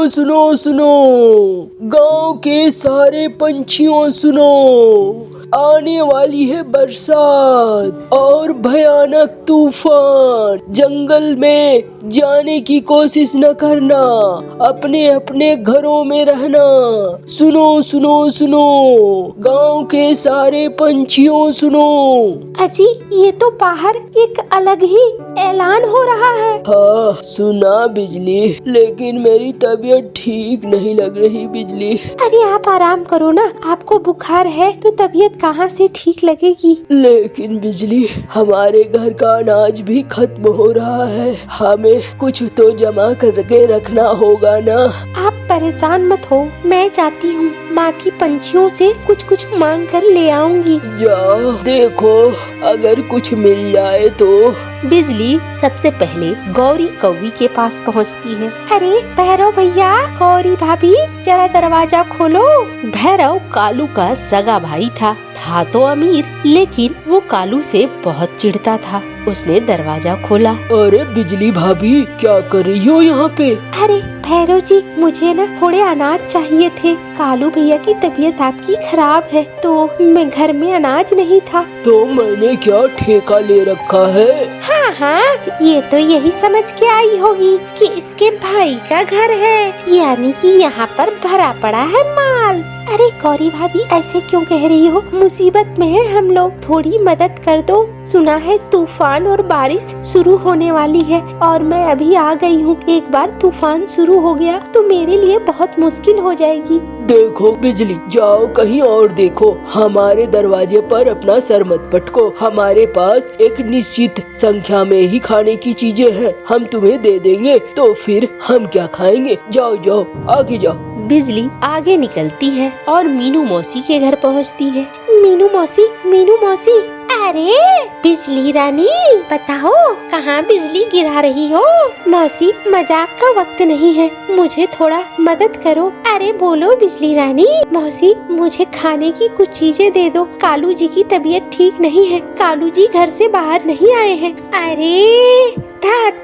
सुनो सुनो, गांव के सारे पंछियों सुनो, आने वाली है बरसात और भयानक तूफान। जंगल में जाने की कोशिश न करना, अपने अपने घरों में रहना। सुनो सुनो सुनो, गांव के सारे पंछियों सुनो। अजी, ये तो बाहर एक अलग ही ऐलान हो रहा है। हाँ सुना बिजली, लेकिन मेरी तबीयत ठीक नहीं लग रही बिजली। अरे आप आराम करो ना, आपको बुखार है तो तबीयत कहाँ से ठीक लगेगी। लेकिन बिजली, हमारे घर का अनाज भी खत्म हो रहा है, हमें कुछ तो जमा करके रखना होगा ना। आप परेशान मत हो, मैं जाती हूँ, माँ की पंछियों से कुछ कुछ मांग कर ले आऊंगी। जाओ, देखो अगर कुछ मिल जाए तो। बिजली सबसे पहले गौरी कौवी के पास पहुँचती है। अरे भैरव भैया, गौरी भाभी, जरा दरवाजा खोलो। भैरव कालू का सगा भाई था तो अमीर, लेकिन वो कालू से बहुत चिढ़ता था। उसने दरवाजा खोला। अरे बिजली भाभी, क्या कर रही हो यहाँ पे? अरे भैरव जी, मुझे ना थोड़े अनाज चाहिए थे। कालू भैया की तबीयत आपकी खराब है तो मैं घर में अनाज नहीं था। तो मैंने क्या ठेका ले रखा है? हाँ हाँ, ये तो यही समझ के आई होगी कि इसके भाई का घर है, यानी कि यहाँ पर भरा पड़ा है माल। अरे गौरी भाभी, ऐसे क्यों कह रही हो? मुसीबत में है हम लोग, थोड़ी मदद कर दो। सुना है तूफान और बारिश शुरू होने वाली है और मैं अभी आ गई हूँ। एक बार तूफान शुरू हो गया तो मेरे लिए बहुत मुश्किल हो जाएगी। देखो बिजली, जाओ कहीं और देखो, हमारे दरवाजे पर अपना सर मत पटको। हमारे पास एक निश्चित संख्या में ही खाने की चीजें हैं, हम तुम्हें दे देंगे, तो फिर हम क्या खाएंगे? जाओ जाओ, आगे जाओ। बिजली आगे निकलती है और मीनू मौसी के घर पहुंचती है। मीनू मौसी, मीनू मौसी। अरे बिजली रानी, बताओ कहाँ बिजली गिरा रही हो? मौसी, मजाक का वक्त नहीं है, मुझे थोड़ा मदद करो। अरे बोलो बिजली रानी। मौसी, मुझे खाने की कुछ चीजें दे दो, कालू जी की तबीयत ठीक नहीं है, कालू जी घर से बाहर नहीं आए हैं। अरे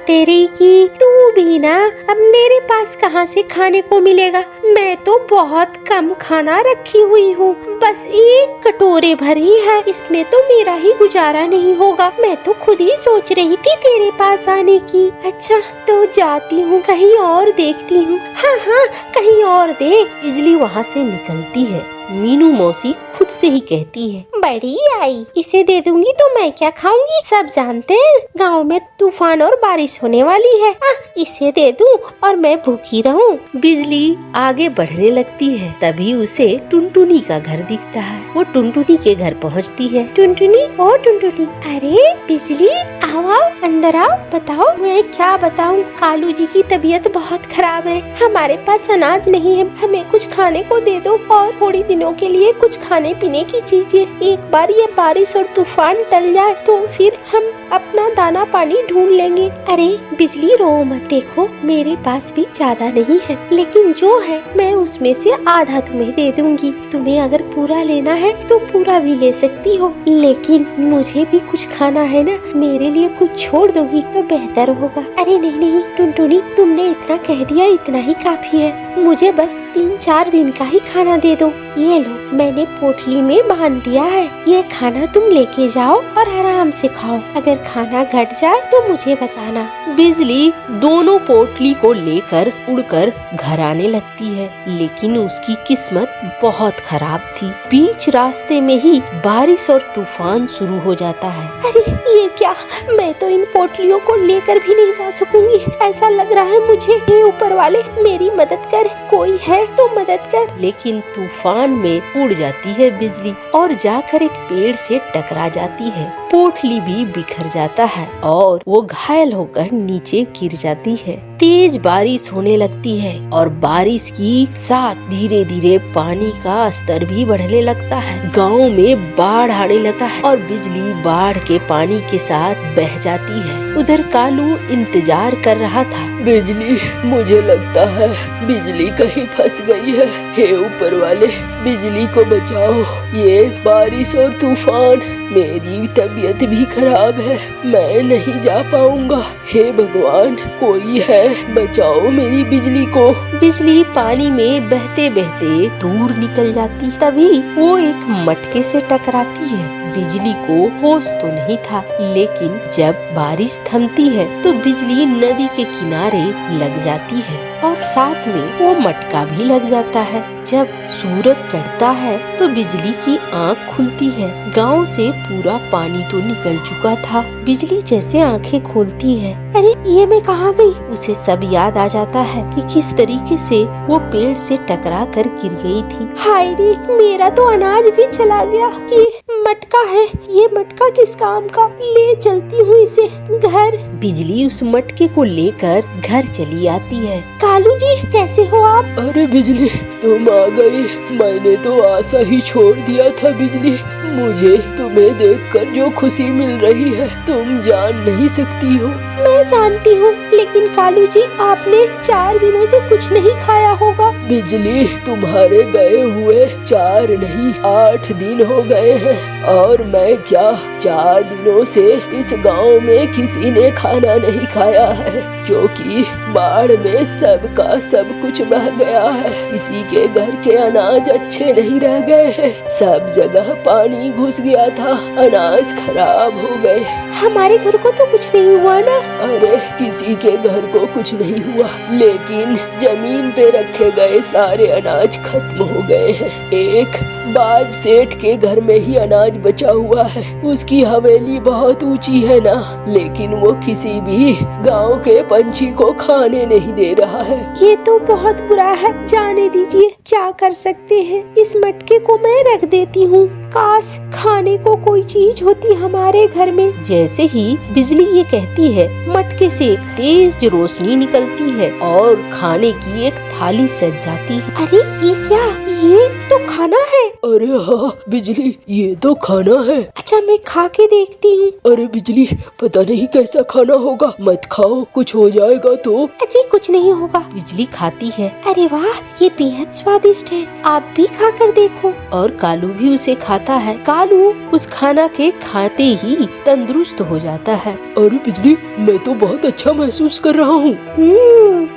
तेरी की, तू भी ना, अब मेरे पास कहाँ से खाने को मिलेगा? मैं तो बहुत कम खाना रखी हुई हूँ, बस एक कटोरे भरी है, इसमें तो मेरा ही गुजारा नहीं होगा। मैं तो खुद ही सोच रही थी तेरे पास आने की। अच्छा तो जाती हूँ, कहीं और देखती हूँ। हाँ हाँ, कहीं और देख। बिजली वहाँ से निकलती है। मीनू मौसी खुद से ही कहती है, बड़ी आई, इसे दे दूंगी तो मैं क्या खाऊंगी? सब जानते हैं गांव में तूफान और बारिश होने वाली है, इसे दे दूं और मैं भूखी रहूं। बिजली आगे बढ़ने लगती है, तभी उसे टुनटुनी का घर दिखता है। वो टुनटुनी के घर पहुंचती है। टुनटुनी, ओ टुनटुनी। अरे बिजली, आओ आओ, अंदर आओ। बताओ, मैं क्या बताऊं? कालू जी की तबीयत बहुत खराब है, हमारे पास अनाज नहीं है, हमें कुछ खाने को दे दो और थोड़ी दिनों के लिए कुछ खाने पीने की चीजें। एक बार ये बारिश और तूफान टल जाए तो फिर हम अपना दाना पानी ढूंढ लेंगे। अरे बिजली, रो मत, देखो मेरे पास भी ज्यादा नहीं है, लेकिन जो है मैं उसमें से आधा तुम्हें दे दूंगी। तुम्हें अगर पूरा लेना है तो पूरा भी ले सकती हो, लेकिन मुझे भी कुछ खाना है ना, मेरे लिए कुछ छोड़ दोगी तो बेहतर होगा। अरे नहीं नहीं टुनटुनी, तुमने इतना कह दिया, इतना ही काफी है, मुझे बस 3-4 दिन का ही खाना दे दो। ये लो, मैंने पोटली में बांध दिया है, ये खाना तुम लेके जाओ और आराम से खाओ, अगर खाना घट जाए तो मुझे बताना। बिजली दोनों पोटली को लेकर उड़कर घर आने लगती है, लेकिन उसकी किस्मत बहुत खराब थी। बीच रास्ते में ही बारिश और तूफान शुरू हो जाता है। अरे ये क्या, मैं तो इन पोटलियों को लेकर भी नहीं जा सकूंगी, ऐसा लग रहा है मुझे। हे ऊपर वाले, मेरी मदद कर, कोई है तो मदद कर। लेकिन तूफान में उड़ जाती है बिजली और जाकर एक पेड़ से टकरा जाती है। पोटली भी बिखर जाता है और वो घायल होकर नीचे गिर जाती है। तेज बारिश होने लगती है और बारिश की साथ धीरे धीरे पानी का स्तर भी बढ़ने लगता है। गांव में बाढ़ आने लगता है और बिजली बाढ़ के पानी के साथ बह जाती है। उधर कालू इंतजार कर रहा था। बिजली, मुझे लगता है बिजली कहीं फंस गई है। हे ऊपर वाले, बिजली को बचाओ। ये बारिश और तूफान, मेरी तबीयत भी खराब है, मैं नहीं जा पाऊंगा। हे भगवान, कोई है, बचाओ मेरी बिजली को। बिजली पानी में बहते बहते दूर निकल जाती, तभी वो एक मटके से टकराती है। बिजली को होश तो नहीं था, लेकिन जब बारिश थमती है तो बिजली नदी के किनारे लग जाती है और साथ में वो मटका भी लग जाता है। जब सूरज चढ़ता है तो बिजली की आँख खुलती है। गांव से पूरा पानी तो निकल चुका था। बिजली जैसे आंखें खोलती है, अरे ये मैं कहाँ गई? उसे सब याद आ जाता है कि किस तरीके से वो पेड़ से टकरा कर गिर गई थी। हाय रे, मेरा तो अनाज भी चला गया। ये मटका है, ये मटका किस काम का? ले चलती हूँ इसे घर। बिजली उस मटके को लेकर घर चली आती है। कालू जी, कैसे हो आप? अरे बिजली, तुम आ गई। मैंने तो आशा ही छोड़ दिया था बिजली। मुझे तुम्हें देखकर जो खुशी मिल रही है तुम जान नहीं सकती हो। मैं जानती हूँ, लेकिन कालू जी आपने 4 दिनों से कुछ नहीं खाया होगा। बिजली, तुम्हारे गए हुए 4 नहीं 8 दिन हो गए हैं और मैं क्या 4 दिनों से इस गांव में किसी ने खाना नहीं खाया है, क्योंकि बाढ़ में सबका सब कुछ बह गया है। किसी के घर के अनाज अच्छे नहीं रह गए हैं, सब जगह पानी घुस गया था, अनाज खराब हो गए। हमारे घर को तो कुछ नहीं हुआ ना? अरे किसी के घर को कुछ नहीं हुआ, लेकिन जमीन पे रखे गए सारे अनाज खत्म हो गए हैं। एक बाज सेठ के घर में ही अनाज बचा हुआ है। उसकी हवेली बहुत ऊंची है ना, लेकिन वो किसी भी गांव के पंछी को खाने नहीं दे रहा है। ये तो बहुत बुरा है, जाने दीजिए, क्या कर सकते हैं। इस मटके को मैं रख देती हूँ, काश खाने को कोई चीज होती हमारे घर में। जैसे ही बिजली ये कहती है, मटके से एक तेज रोशनी निकलती है और खाने की एक थाली सज जाती है। अरे ये क्या? ये तो खाना है। अरे हाँ बिजली, ये तो खाना है। अच्छा, मैं खा के देखती हूँ। अरे बिजली, पता नहीं कैसा खाना होगा, मत खाओ, कुछ हो जाएगा तो। अजी कुछ नहीं होगा। बिजली खाती है। अरे वाह, ये बेहद स्वादिष्ट है, आप भी खा कर देखो। और कालू भी उसे खाता है। कालू उस खाना के खाते ही तंदुरुस्त हो जाता है। अरे बिजली, मैं तो बहुत अच्छा महसूस कर रहा हूँ।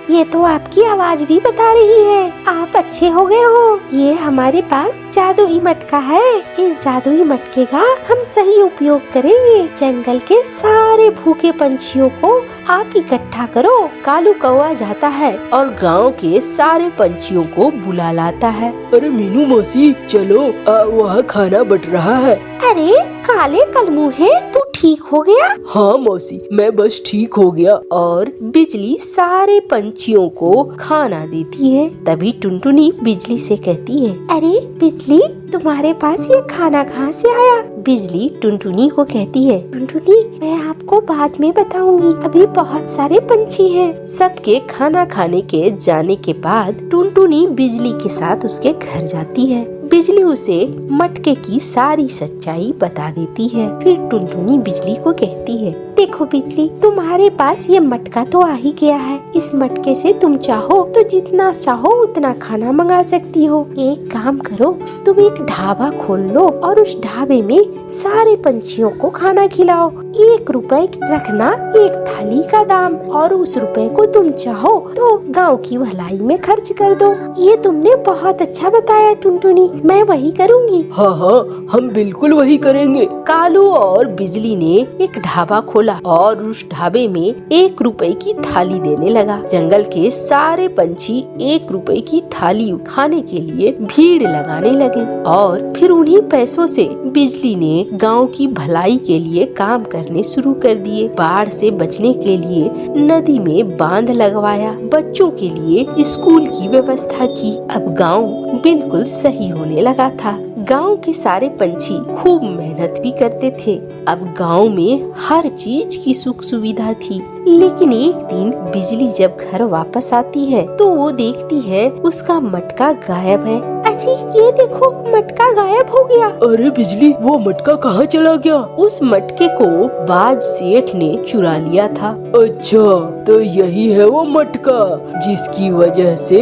ये तो आपकी आवाज भी बता रही है, आप अच्छे हो गए हो। ये हमारे पास जादुई मटका है। इस जादुई मटके का हम सही उपयोग करेंगे। जंगल के सारे भूखे पंछियों को आप इकट्ठा करो। कालू कौवा जाता है और गांव के सारे पंछियों को बुला लाता है। अरे मीनू मौसी, चलो, वहाँ खाना बट रहा है। अरे काले कलमुहे, तू ठीक हो गया? हाँ मौसी, मैं बस ठीक हो गया। और बिजली सारे पंछियों को खाना देती है। तभी टुनटुनी बिजली से कहती है, अरे बिजली, तुम्हारे पास ये खाना कहाँ से आया? बिजली टुनटुनी को कहती है, टुनटुनी, मैं आपको बाद में बताऊंगी, अभी बहुत सारे पंछी हैं। सबके खाना खाने के जाने के बाद टुनटुनी बिजली के साथ उसके घर जाती है। बिजली उसे मटके की सारी सच्चाई बता देती है। फिर टुनटुनी बिजली को कहती है, देखो बिजली, तुम्हारे पास ये मटका तो आ ही गया है। इस मटके से तुम चाहो तो जितना चाहो उतना खाना मंगा सकती हो। एक काम करो, तुम एक ढाबा खोल लो और उस ढाबे में सारे पंछियों को खाना खिलाओ। 1 रुपए रखना एक थाली का दाम, और उस रुपए को तुम चाहो तो गाँव की भलाई में खर्च कर दो। ये तुमने बहुत अच्छा बताया टुनटुनी, मैं वही करूँगी। हाँ हाँ, हम बिल्कुल वही करेंगे। कालू और बिजली ने एक ढाबा खोला और उस ढाबे में 1 रुपए की थाली देने लगा। जंगल के सारे पंछी 1 रुपए की थाली खाने के लिए भीड़ लगाने लगे और फिर उन्हीं पैसों से बिजली ने गांव की भलाई के लिए काम करने शुरू कर दिए। बाढ़ से बचने के लिए नदी में बांध लगवाया, बच्चों के लिए स्कूल की व्यवस्था की। अब गांव बिल्कुल सही होने लगा था। गांव के सारे पंछी खूब मेहनत भी करते थे। अब गांव में हर चीज की सुख सुविधा थी। लेकिन एक दिन बिजली जब घर वापस आती है तो वो देखती है उसका मटका गायब है। अजी ये देखो, मटका गायब हो गया। अरे बिजली, वो मटका कहाँ चला गया? उस मटके को बाज सेठ ने चुरा लिया था। अच्छा, तो यही है वो मटका जिसकी वजह से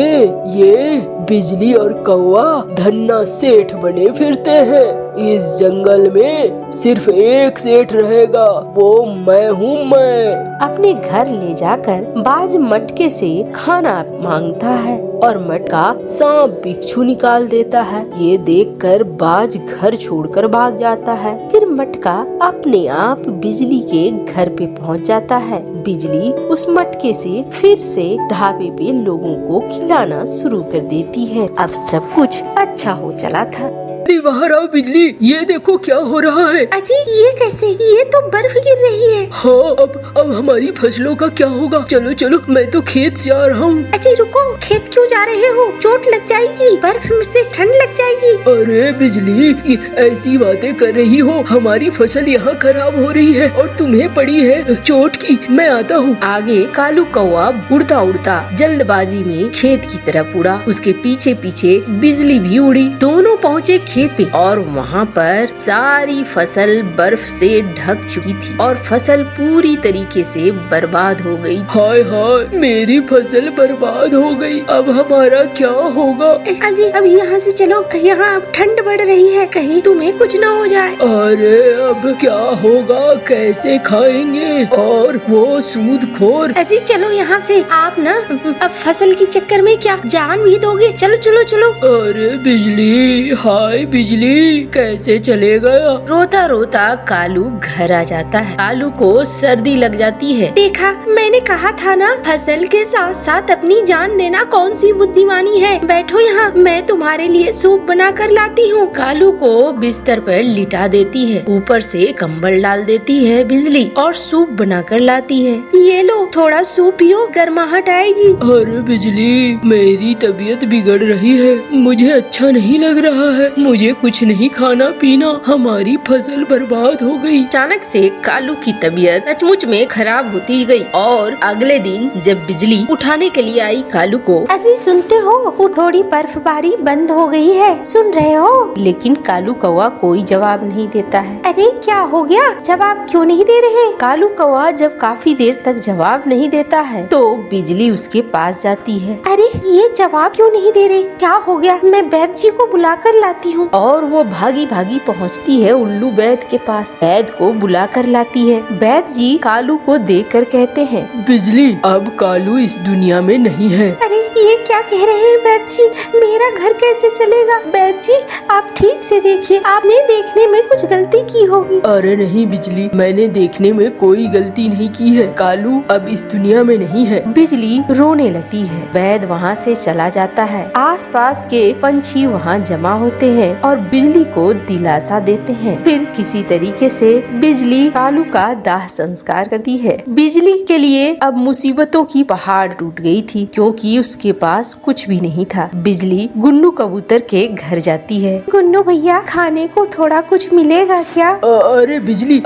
ये बिजली और कौवा धन्ना सेठ बने फिरते हैं। इस जंगल में सिर्फ एक सेठ रहेगा, वो मैं हूँ मैं। अपने घर ले जाकर बाज मटके से खाना मांगता है और मटका सांप बिच्छू निकाल देता है। ये देखकर बाज घर छोड़कर भाग जाता है। फिर मटका अपने आप बिजली के घर पे पहुंच जाता है। बिजली उस मटके से फिर से ढाबे पे लोगों को खिलाना शुरू कर देती है। अब सब कुछ अच्छा हो चला था। अरे बाहर आओ बिजली, ये देखो क्या हो रहा है। अजी ये कैसे? ये तो बर्फ गिर रही है। हाँ, अब हमारी फसलों का क्या होगा? चलो चलो, मैं तो खेत से आ रहा हूँ। अजी रुको, खेत क्यों जा रहे हो? चोट लग जाएगी, बर्फ में से ठंड लग जाएगी। अरे बिजली, ऐसी बातें कर रही हो? हमारी फसल यहाँ खराब हो रही है और तुम्हें पड़ी है चोट की। मैं आता हूँ। आगे कालू कौवा उड़ता उड़ता जल्दबाजी में खेत की तरफ उड़ा। उसके पीछे पीछे बिजली भी उड़ी। दोनों पहुँचे खेत पे और वहाँ पर सारी फसल बर्फ से ढक चुकी थी और फसल पूरी तरीके से बर्बाद हो गई। हाय हाय, मेरी फसल बर्बाद हो गई। अब हमारा क्या होगा? अजी अब यहाँ से चलो, यहाँ अब ठंड बढ़ रही है, कहीं तुम्हें कुछ न हो जाए। अरे अब क्या होगा? कैसे खाएंगे? और वो सूदखोर। अजी चलो यहाँ से, आप ना अब फसल के चक्कर में क्या जान भी दोगे? चलो चलो चलो। अरे बिजली, हाय बिजली, कैसे चले गया? रोता रोता कालू घर आ जाता है। कालू को सर्दी लग जाती है। देखा, मैंने कहा था ना, फसल के साथ साथ अपनी जान देना कौन सी बुद्धिमानी है। बैठो यहाँ, मैं तुम्हारे लिए सूप बना कर लाती हूँ। कालू को बिस्तर पर लिटा देती है, ऊपर से कंबल डाल देती है बिजली और सूप बना कर लाती है। ये लो, थोड़ा सूप पियो, गर्माहट आएगी। अरे बिजली, मेरी तबीयत बिगड़ रही है, मुझे अच्छा नहीं लग रहा है। मुझे कुछ नहीं खाना पीना, हमारी फसल बर्बाद हो गई। अचानक से कालू की तबीयत सचमुच में खराब होती गई और अगले दिन जब बिजली उठाने के लिए आई कालू को, अजी सुनते हो, थोड़ी बर्फबारी बंद हो गई है, सुन रहे हो? लेकिन कालू कौवा कोई जवाब नहीं देता है। अरे क्या हो गया, जवाब क्यों नहीं दे रहे? कालू कौवा जब काफी देर तक जवाब नहीं देता है तो बिजली उसके पास जाती है। अरे ये जवाब क्यों नहीं दे रहे? क्या हो गया? मैं वैद्य जी को बुला कर लाती हूँ। और वो भागी भागी पहुँचती है उल्लू वैद्य के पास। वैद्य को बुला कर लाती है। वैद्य जी कालू को देख कर कहते हैं, बिजली, अब कालू इस दुनिया में नहीं है। अरे ये क्या कह रहे हैं वैद्य जी? मेरा घर कैसे चलेगा? वैद्य जी आप ठीक से देखिए, आपने देखने में कुछ गलती की होगी। अरे नहीं बिजली, मैंने देखने में कोई गलती नहीं की है। कालू अब इस दुनिया में नहीं है। बिजली रोने लगती है। वैद्य वहाँ से चला जाता है। आसपास के पंछी वहाँ जमा होते हैं और बिजली को दिलासा देते हैं। फिर किसी तरीके से बिजली कालू का दाह संस्कार करती है। बिजली के लिए अब मुसीबतों की पहाड़ टूट गई थी, क्योंकि उसके पास कुछ भी नहीं था। बिजली गुन्नू कबूतर के घर जाती है। गुन्नू भैया, खाने को थोड़ा कुछ मिलेगा क्या? अरे बिजली,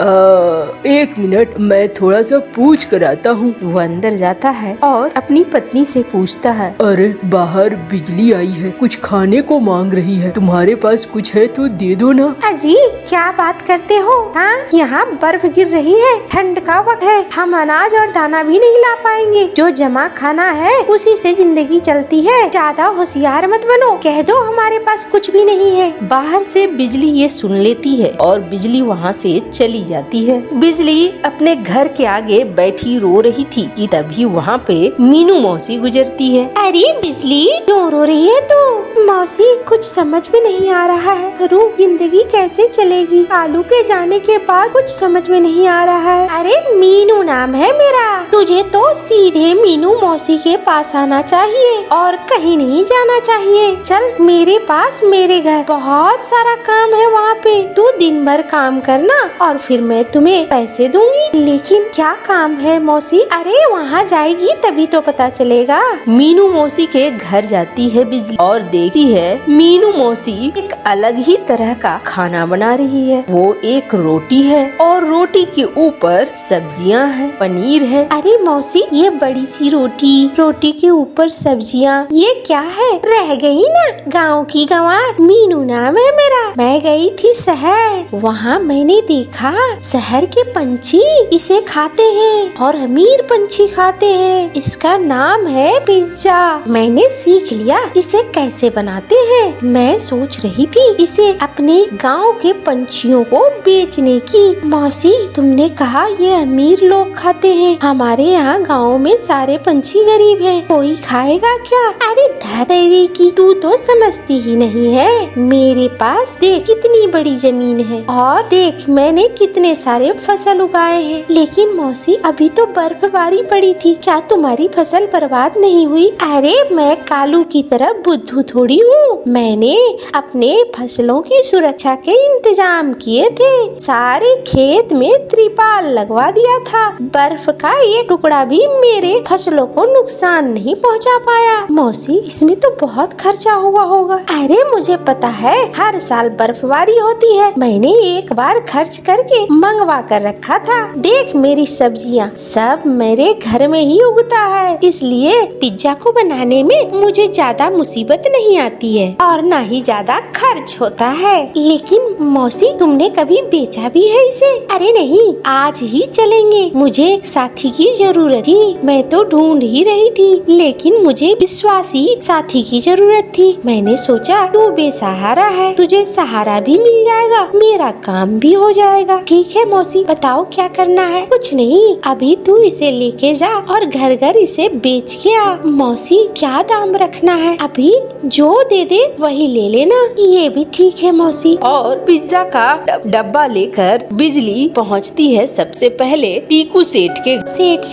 एक मिनट, मैं थोड़ा सा पूछ कर आता हूँ। वो अंदर जाता है और अपनी पत्नी से पूछता है, अरे बाहर बिजली आई है, कुछ खाने को मांग रही है, तुम्हारे पास कुछ है तो दे दो ना। अजी क्या बात करते हो? हाँ, यहाँ बर्फ गिर रही है, ठंड का वक्त है, हम अनाज और दाना भी नहीं ला पाएंगे। जो जमा खाना है उसी से जिंदगी चलती है, ज्यादा होशियार मत बनो, कह दो हमारे पास कुछ भी नहीं है। बाहर से बिजली ये सुन लेती है और बिजली वहाँ से चली जाती है। बिजली अपने घर के आगे बैठी रो रही थी कि तभी वहाँ पे मीनू मौसी गुजरती है। अरे बिजली, क्यों रो रही है तू? मौसी, कुछ समझ में नहीं आ रहा है, करूँ जिंदगी कैसे चलेगी? कालू के जाने के बाद कुछ समझ में नहीं आ रहा है। अरे मीनू नाम है मेरा, तुझे तो सीधे मीनू मौसी के पास आना चाहिए। चाहिए और कहीं नहीं जाना चाहिए। चल मेरे पास, मेरे घर बहुत सारा काम है वहाँ पे। तू दिन भर काम करना और फिर मैं तुम्हें पैसे दूंगी। लेकिन क्या काम है मौसी? अरे वहाँ जाएगी तभी तो पता चलेगा। मीनू मौसी के घर जाती है बिजली और देखती है मीनू मौसी एक अलग ही तरह का खाना बना रही है। वो एक रोटी है और रोटी के ऊपर सब्जियां हैं, पनीर है। अरे मौसी, ये बड़ी सी रोटी के ऊपर सब्जियां, ये क्या है? रह गई ना गाँव की गंवार। मीनू नाम है मेरा। मैं गई थी शहर, वहाँ मैंने देखा शहर के पंछी इसे खाते हैं और अमीर पंछी खाते हैं। इसका नाम है पिज्जा। मैंने सीख लिया इसे कैसे बनाते हैं। मैं सोच रही थी इसे अपने गांव के पंछियों को बेचने की। मौसी, तुमने कहा ये अमीर लोग खाते हैं। हमारे यहाँ गांव में सारे पंछी गरीब हैं। कोई खाएगा क्या? अरे धैर्य की, तू तो समझती ही नहीं है। मेरे पास देख कितनी बड़ी जमीन है और देख मैंने कितने सारे फसल उगाए हैं। लेकिन मौसी, अभी तो बर्फबारी पड़ी थी, क्या तुम्हारी फसल बर्बाद नहीं हुई? अरे मैं कालू की तरह बुद्धू थोड़ी हूँ। मैंने अपने फसलों की सुरक्षा के इंतजाम किए थे। सारे खेत में त्रिपाल लगवा दिया था। बर्फ का ये टुकड़ा भी मेरे फसलों को नुकसान नहीं पहुँचा पाया। मौसी, इसमें तो बहुत खर्चा हुआ होगा। अरे मुझे पता है, हर साल बर्फबारी होती है। मैंने एक बार खर्च करके मंगवा कर रखा था। देख मेरी सब्जियाँ सब मेरे घर में ही उगता है, इसलिए पिज्जा को बनाने में मुझे ज्यादा मुसीबत नहीं आती है और न ही ज्यादा खर्च होता है। लेकिन मौसी, तुमने कभी बेचा भी है इसे? अरे नहीं, आज ही चलेंगे। मुझे एक साथी की जरूरत थी। मैं तो ढूंढ ही रही थी, लेकिन मुझे विश्वासी साथी की जरूरत थी। मैंने सोचा तू बेसहारा है, तुझे सहारा भी मिल जाएगा, मेरा काम भी हो जाएगा। ठीक है मौसी, बताओ क्या करना है? कुछ नहीं, अभी तू इसे लेके जा और घर घर इसे बेच के आ। मौसी, क्या दाम रखना है? अभी जो दे दे वही ले लेना। ये भी ठीक है मौसी। और पिज्जा का डब्बा लेकर बिजली पहुंचती है सबसे पहले टीकू सेठ के। सेठ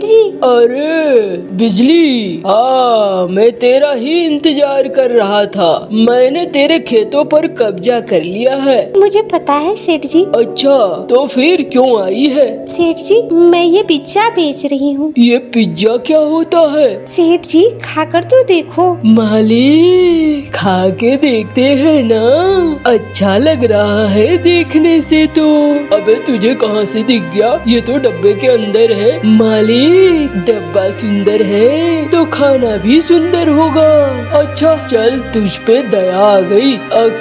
जी। अरे बिजली, मैं तेरा ही इंतजार कर रहा था। मैंने तेरे खेतों पर कब्जा कर लिया है। मुझे पता है सेठ जी। अच्छा, तो फिर क्यों आई है? सेठ जी, मैं ये पिज्जा बेच रही हूँ। ये पिज्जा क्या होता है? सेठ जी, खाकर तो देखो। मालिक, खा के देखते हैं ना। अच्छा लग रहा है देखने से तो। अबे तुझे कहाँ से दिख गया? ये तो डब्बे के अंदर है। मालिक, डब्बा सुंदर है तो खाना भी सुंदर होगा। अच्छा चल, तुझ पे दया आ गई।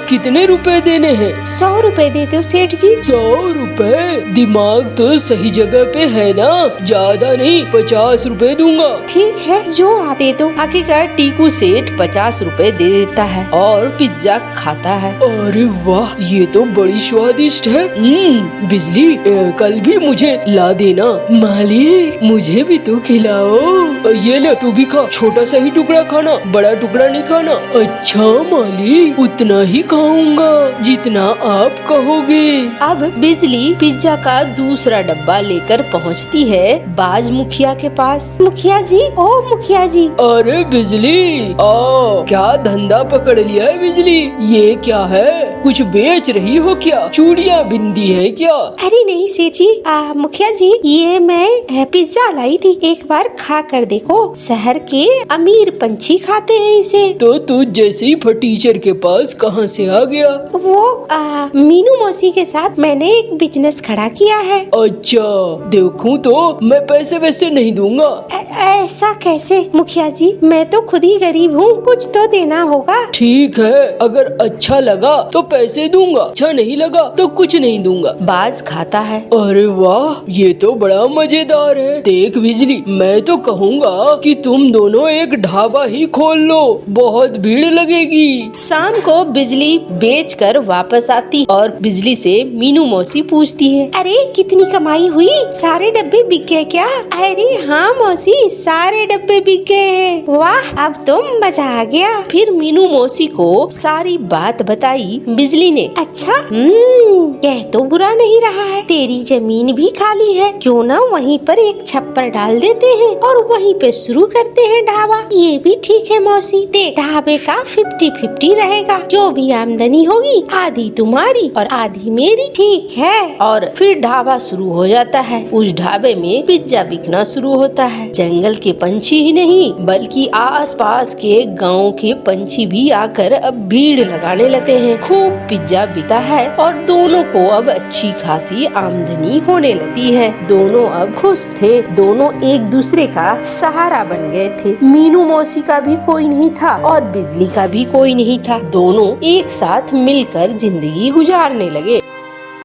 कितने रुपए देने हैं? 100 रुपए दे दो सेठ जी। 100 रुपए? दिमाग तो सही जगह पे है ना? ज्यादा नहीं, 50 रुपए दूंगा। ठीक है, जो आप दे दो। आखिरकार टीकू सेठ 50 रुपए दे देता है और पिज्जा खाता है। अरे वाह, ये तो बड़ी स्वादिष्ट है। बिजली, कल भी मुझे ला देना। मालिक, मुझे भी तो खिलाओ। ये ले, तू भी खा। छोटा सा ही टुकड़ा खाना, बड़ा टुकड़ा नहीं खाना। अच्छा मालिक, उतना ही खाऊंगा जितना आप कहोगे। अब बिजली पिज्जा का दूसरा डब्बा लेकर पहुंचती है बाज मुखिया के पास। मुखिया जी, ओ मुखिया जी। अरे बिजली, क्या धंधा पकड़ लिया है बिजली? ये क्या है? कुछ बेच रही हो क्या? चूड़ियाँ बिंदी है क्या? अरे नहीं सेठ जी, मुखिया जी, ये मैं पिज्जा लाई थी, एक बार खा कर देखो। शहर के अमीर पंछी खाते हैं इसे। तो तू जैसे ही फटीचर के पास कहाँ से आ गया? वो मीनू मौसी के साथ मैंने एक बिजनेस खड़ा किया है। अच्छा, देखूं तो मैं पैसे वैसे नहीं दूंगा। ऐसा कैसे मुखिया जी? मैं तो खुद ही गरीब हूँ, कुछ तो देना होगा। ठीक है, अगर अच्छा लगा तो पैसे दूंगा, अच्छा नहीं लगा तो कुछ नहीं दूंगा। बाज खाता है। अरे वाह, ये तो बड़ा मजेदार है। देख बिजली, मैं तो कहूँगा कि तुम दोनों एक ढाबा ही खोल लो, बहुत भीड़ लगेगी। शाम को बिजली बेचकर वापस आती और बिजली से मीनू मौसी पूछती है, अरे कितनी कमाई हुई? सारे डब्बे बिक गए क्या? अरे हाँ मौसी, सारे डब्बे बिक गए हैं। वाह, अब तो मजा आ गया। फिर मीनू मौसी को सारी बात बताई। बिजली ने। अच्छा, कह तो बुरा नहीं रहा है, तेरी जमीन भी खाली है, क्यों ना वहीं पर एक छप्पर डाल देते हैं और वहीं पे शुरू करते हैं ढाबा। ये भी ठीक है मौसी, देख ढाबे का 50-50 रहेगा, जो भी आमदनी होगी आधी तुम्हारी और आधी मेरी, ठीक है। और फिर ढाबा शुरू हो जाता है। उस ढाबे में पिज्जा बिकना शुरू होता है। जंगल के पंछी ही नहीं बल्कि आसपास के गांव के पंछी भी आकर अब भीड़ लगाने लगते हैं। खूब पिज्जा बिका है और दोनों को अब अच्छी खासी आमदनी होने लगी है। दोनों अब खुश थे, दोनों एक दूसरे का सहारा बन गए थे। मीनू मौसी का भी कोई नहीं था और बिजली का भी कोई नहीं था। दोनों एक साथ मिलकर जिंदगी गुजारने लगे।